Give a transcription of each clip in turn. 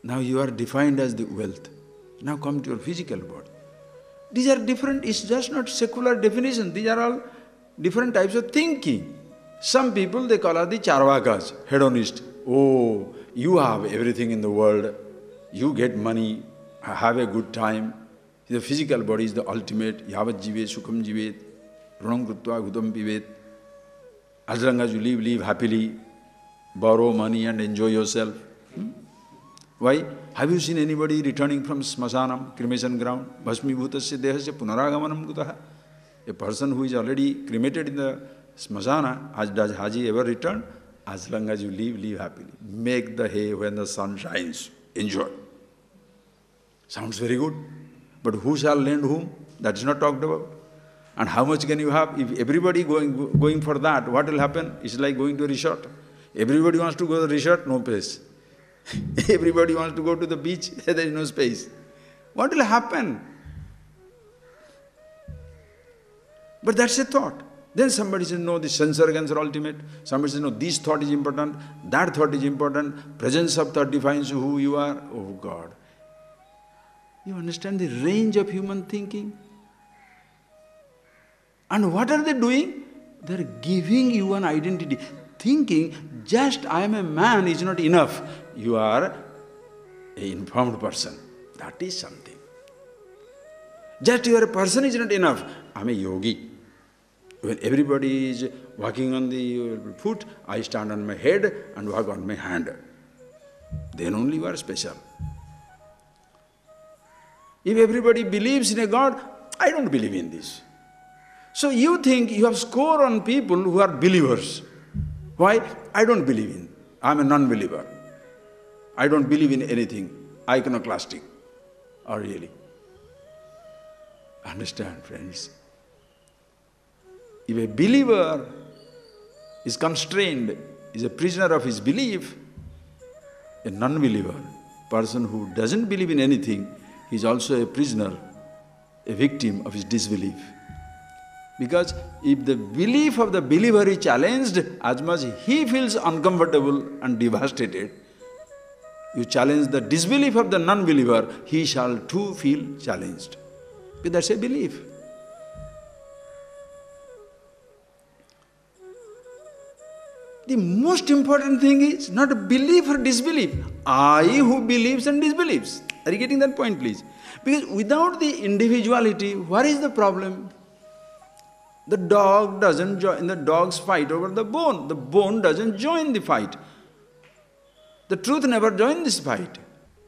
Now you are defined as the wealth. Now come to your physical body. These are different, it's just not secular definition, these are all different types of thinking. Some people, they call us the charvakas, hedonist. Oh, you have everything in the world, you get money, have a good time. The physical body is the ultimate, yavat jivet, sukham jivet, runam krutva gudam pivet. As long as you live happily, borrow money and enjoy yourself. Why? Have you seen anybody returning from smasanam, cremation ground? Bhasmi bhutasya dehasya punaragamanam kutaha. A person who is already cremated in the smasana, has he ever returned? As long as you live happily. Make the hay when the sun shines. Enjoy. Sounds very good. But who shall lend whom? That is not talked about. And how much can you have? If everybody going for that, what will happen? It's like going to a resort. Everybody wants to go to the resort, no place. Everybody wants to go to the beach, there is no space. What will happen? But that's a thought. Then somebody says, no, the sense organs are ultimate. Somebody says, no, this thought is important, that thought is important, presence of thought defines who you are. Oh God. You understand the range of human thinking? And what are they doing? They are giving you an identity. Thinking, just I am a man is not enough. You are an informed person. That is something. Just you are a person is not enough. I am a yogi. When everybody is walking on the foot, I stand on my head and walk on my hand. Then only you are special. If everybody believes in a God, I don't believe in this. So you think you have score on people who are believers. Why? I don't believe in. I am a non-believer. I don't believe in anything iconoclastic or really. Understand, friends? If a believer is constrained, is a prisoner of his belief, a non-believer, person who doesn't believe in anything, he is also a prisoner, a victim of his disbelief. Because if the belief of the believer is challenged, as much he feels uncomfortable and devastated, you challenge the disbelief of the non-believer, he shall too feel challenged. Because that's a belief. The most important thing is not belief or disbelief. I who believes and disbelieves. Are you getting that point, please? Because without the individuality, what is the problem? The dog doesn't join, the dogs fight over the bone doesn't join the fight. The truth never joined this fight.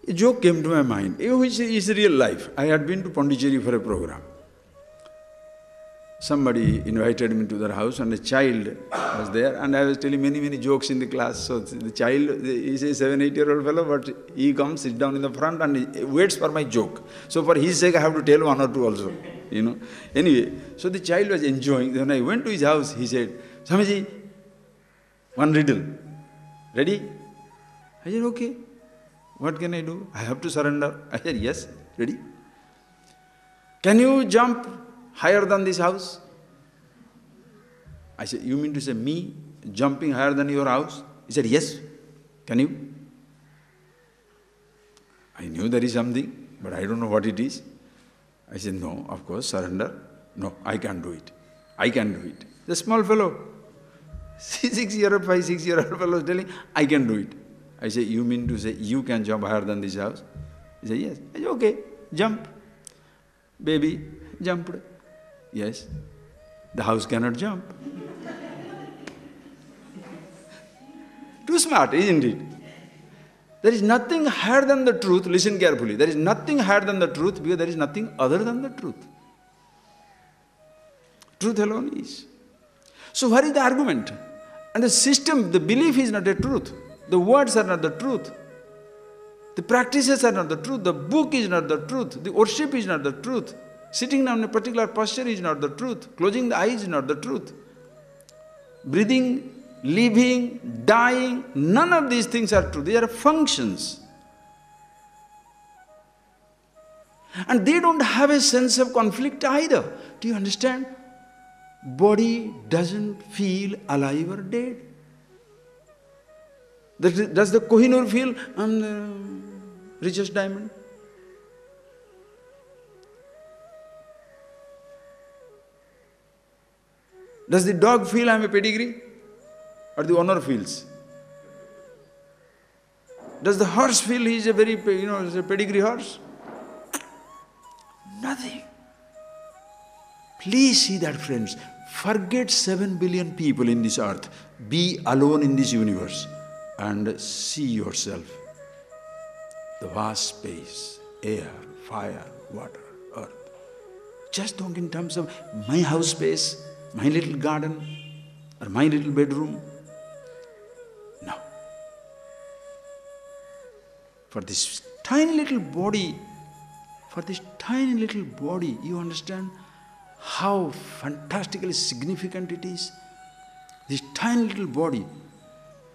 A joke came to my mind, which is real life. I had been to Pondicherry for a program. Somebody invited me to their house and a child was there and I was telling many jokes in the class. So the child, he's a 7-8-year-old fellow, but he comes, sits down in the front and he waits for my joke. So for his sake I have to tell one or two also, you know. Anyway, so the child was enjoying. When I went to his house, he said, Swamiji, one riddle. Ready? I said, okay. What can I do? I have to surrender. I said, yes. Ready? Can you jump higher than this house? I said, you mean to say me jumping higher than your house? He said, yes. Can you? I knew there is something, but I don't know what it is. I said, no, of course, surrender. No, I can't do it. I can do it. The small fellow, 5, 6-year-old fellow is telling, I can do it. I said, you mean to say you can jump higher than this house? He said, yes. I said, okay, jump. Baby jumped. Yes. The house cannot jump. Too smart, isn't it? There is nothing higher than the truth. Listen carefully. There is nothing higher than the truth because there is nothing other than the truth. Truth alone is. So what is the argument? And the system, the belief is not a truth. The words are not the truth. The practices are not the truth. The book is not the truth. The worship is not the truth. Sitting down in a particular posture is not the truth. Closing the eyes is not the truth. Breathing, living, dying, none of these things are true. They are functions. And they don't have a sense of conflict either. Do you understand? Body doesn't feel alive or dead. Does the Kohinoor feel, I'm the richest diamond? Does the dog feel I'm a pedigree? Or the owner feels? Does the horse feel he's a very, is a pedigree horse? Nothing. Please see that, friends. Forget 7 billion people in this earth. Be alone in this universe and see yourself. The vast space, air, fire, water, earth. Just don't in terms of my house space, my little garden, or my little bedroom. No. For this tiny little body, you understand how fantastically significant it is? This tiny little body,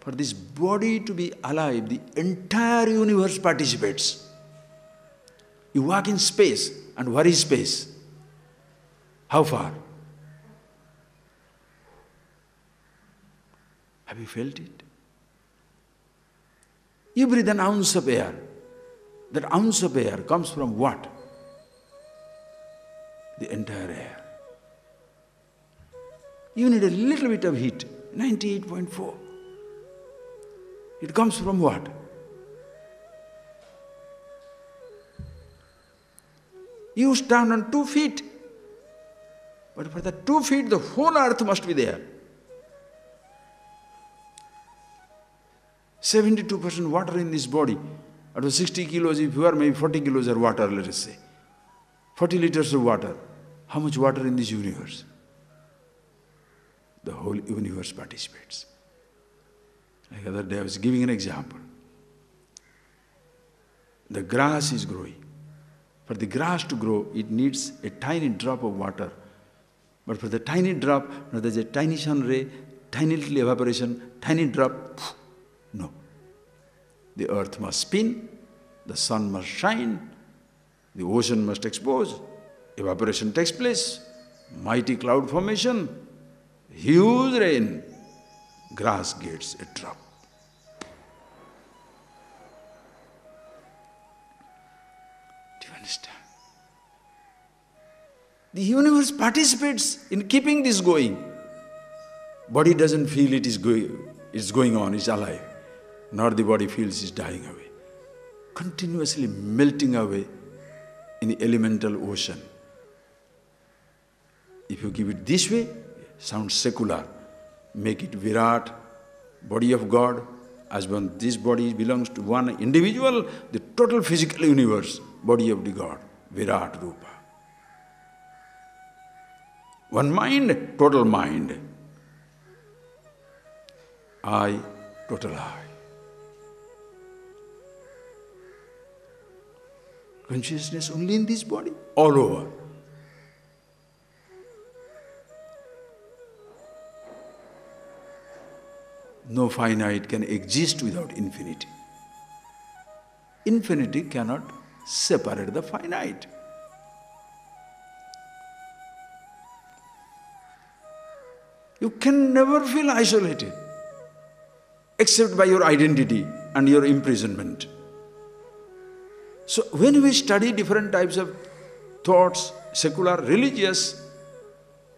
for this body to be alive, the entire universe participates. You walk in space, and what is space? How far? Have you felt it? You breathe an ounce of air. That ounce of air comes from what? The entire air. You need a little bit of heat, 98.4. It comes from what? You stand on 2 feet. But for the 2 feet, the whole earth must be there. 72% water in this body. Out of 60 kilos, if you are maybe 40 kilos of water, let us say. 40 liters of water. How much water in this universe? The whole universe participates. Like the other day I was giving an example. The grass is growing. For the grass to grow, it needs a tiny drop of water. But for the tiny drop, now there's a tiny sun ray, tiny little evaporation, tiny drop, no. The earth must spin, the sun must shine, the ocean must expose, evaporation takes place, mighty cloud formation, huge rain, grass gets a drop. Do you understand? The universe participates in keeping this going. Body doesn't feel it's going on, it's alive. Nor the body feels it's dying away. Continuously melting away in the elemental ocean. If you give it this way, sounds secular. Make it Virat, body of God. As when this body belongs to one individual, the total physical universe, body of the God, Virat Rupa. One mind, total mind. I, total I. Consciousness only in this body, all over. No finite can exist without infinity. Infinity cannot separate the finite. You can never feel isolated except by your identity and your imprisonment. So when we study different types of thoughts, secular, religious,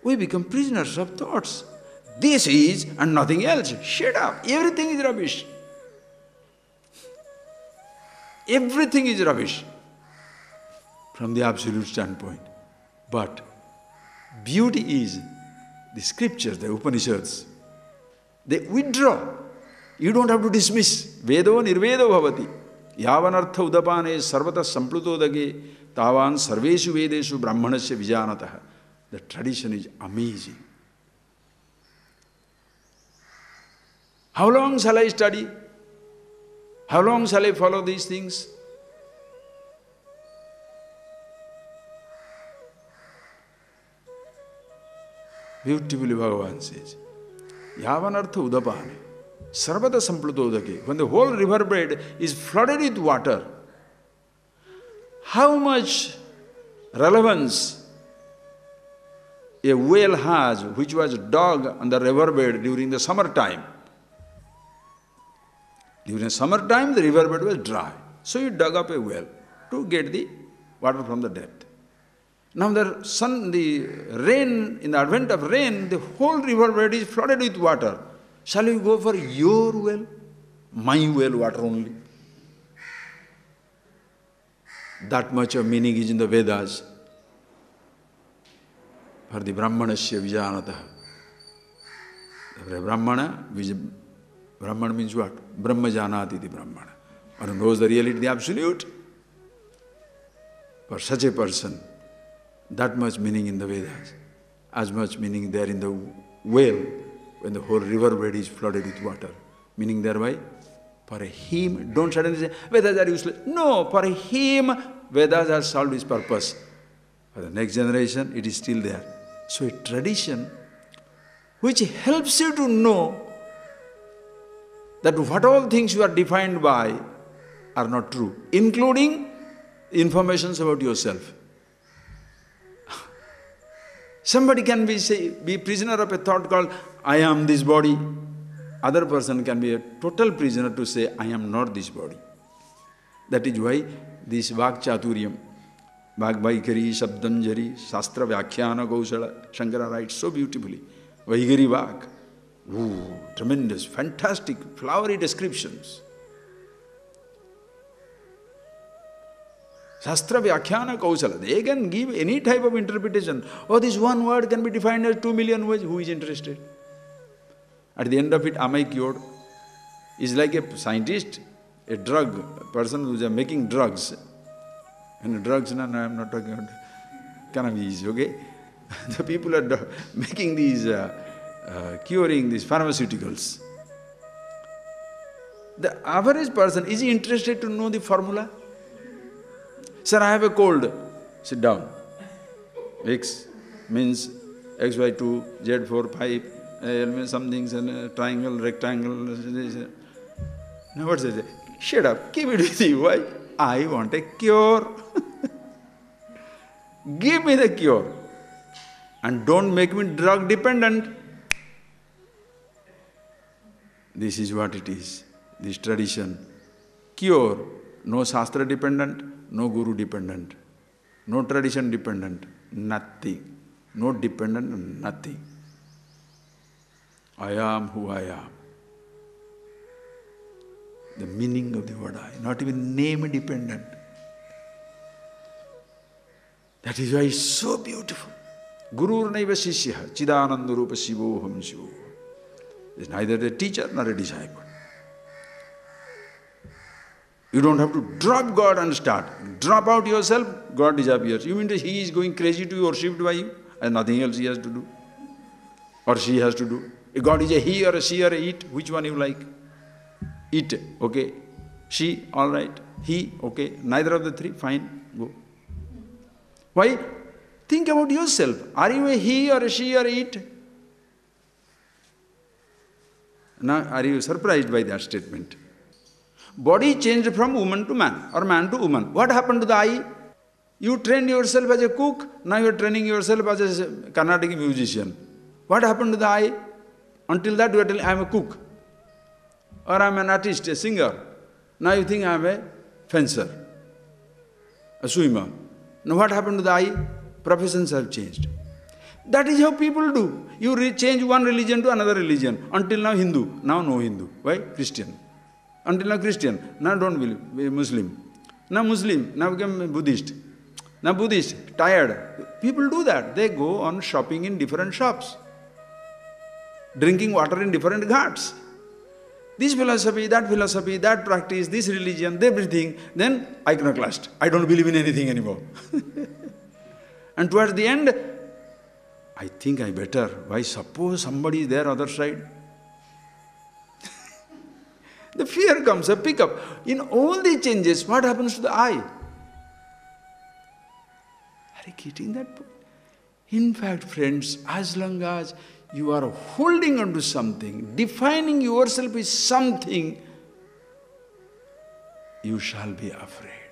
we become prisoners of thoughts. This is and nothing else. Shut up. Everything is rubbish. Everything is rubbish from the absolute standpoint. But beauty is the scriptures, the Upanishads. They withdraw. You don't have to dismiss. Vedo nirvedo bhavati. Yavanartha udapane sarvata samplutodage tavan sarveshu vedeshu brahmanasya vijanatah. The tradition is amazing. How long shall I study? How long shall I follow these things? Beautifully Bhagavan says, Yavanartha udapane, sarvata samplutodake. When the whole river bed is flooded with water, how much relevance a whale has, which was dug on the riverbed during the summertime. During the summertime, the riverbed was dry. So he dug up a well to get the water from the depth. Now the rain, in the advent of rain, the whole riverbed is flooded with water. Shall we go for your well? My well water only. That much of meaning is in the Vedas. For the Brahmanasya Vijanatah. The Brahmana means what? Brahma Janati the Brahmana. One knows the reality, the absolute. For such a person, that much meaning in the Vedas, as much meaning there in the well, when the whole riverbed is flooded with water. Meaning thereby, for him, don't suddenly say, Vedas are useless. No, for him, Vedas has solved its purpose. For the next generation, it is still there. So a tradition which helps you to know that what all things you are defined by are not true, including information about yourself. Somebody can be prisoner of a thought called, I am this body. Other person can be a total prisoner to say, I am not this body. That is why this Vak Chaturiyam, Vaikari, Shabdanjari, Shastra Vyakhyana Kausala, Shankara writes so beautifully. Vaigari Vak. Ooh, tremendous, fantastic, flowery descriptions. Shastra Vyakhyana Kausala, they can give any type of interpretation. Oh, this one word can be defined as 2 million ways. Who is interested? At the end of it, am I cured? Is like a scientist, a drug, a person who is making drugs. And drugs, no, I am not talking about cannabis, okay? The people are making these, curing these pharmaceuticals. The average person, is he interested to know the formula? Sir, I have a cold. Sit down. X means x by 2, z 4, 5, L means some things, and triangle, rectangle. Now what is it? Shut up, keep it with you. Why? I want a cure. Give me the cure. And don't make me drug dependent. This is what it is, this tradition. Cure, no Shastra dependent, no Guru dependent, no tradition dependent, nothing. No dependent, nothing. I am who I am. The meaning of the word I, not even name dependent. That is why it's so beautiful. Guru naiva shishya, chidananda rupa shivoham shivoham. There is neither a teacher nor a disciple. You don't have to drop God and start. Drop out yourself, God disappears. You mean that He is going crazy to be worshipped by you and nothing else He has to do? Or she has to do? If God is a He or a she or a it, which one you like? It, okay. She, all right. He, okay. Neither of the three, fine, go. Why? Think about yourself. Are you a he or a she or a it? Now, are you surprised by that statement? Body changed from woman to man or man to woman. What happened to the eye? You trained yourself as a cook, now you are training yourself as a Carnatic musician. What happened to the eye? Until that you are telling, I am a cook. Or I am an artist, a singer. Now you think I am a fencer, a swimmer. Now what happened to the eye? Professions have changed. That is how people do. You change one religion to another religion. Until now Hindu, now no Hindu. Why? Christian. Until now Christian, now don't believe, Muslim. Now Muslim, now become Buddhist. Now Buddhist, tired. People do that. They go on shopping in different shops, drinking water in different ghats. This philosophy, that practice, this religion, everything, then iconoclast. I don't believe in anything anymore. And towards the end, I think I better. Why? Suppose somebody is there other side. The fear comes, a pickup. In all the changes, what happens to the eye? Are you getting that point? In fact, friends, as long as you are holding on to something, defining yourself with something, you shall be afraid.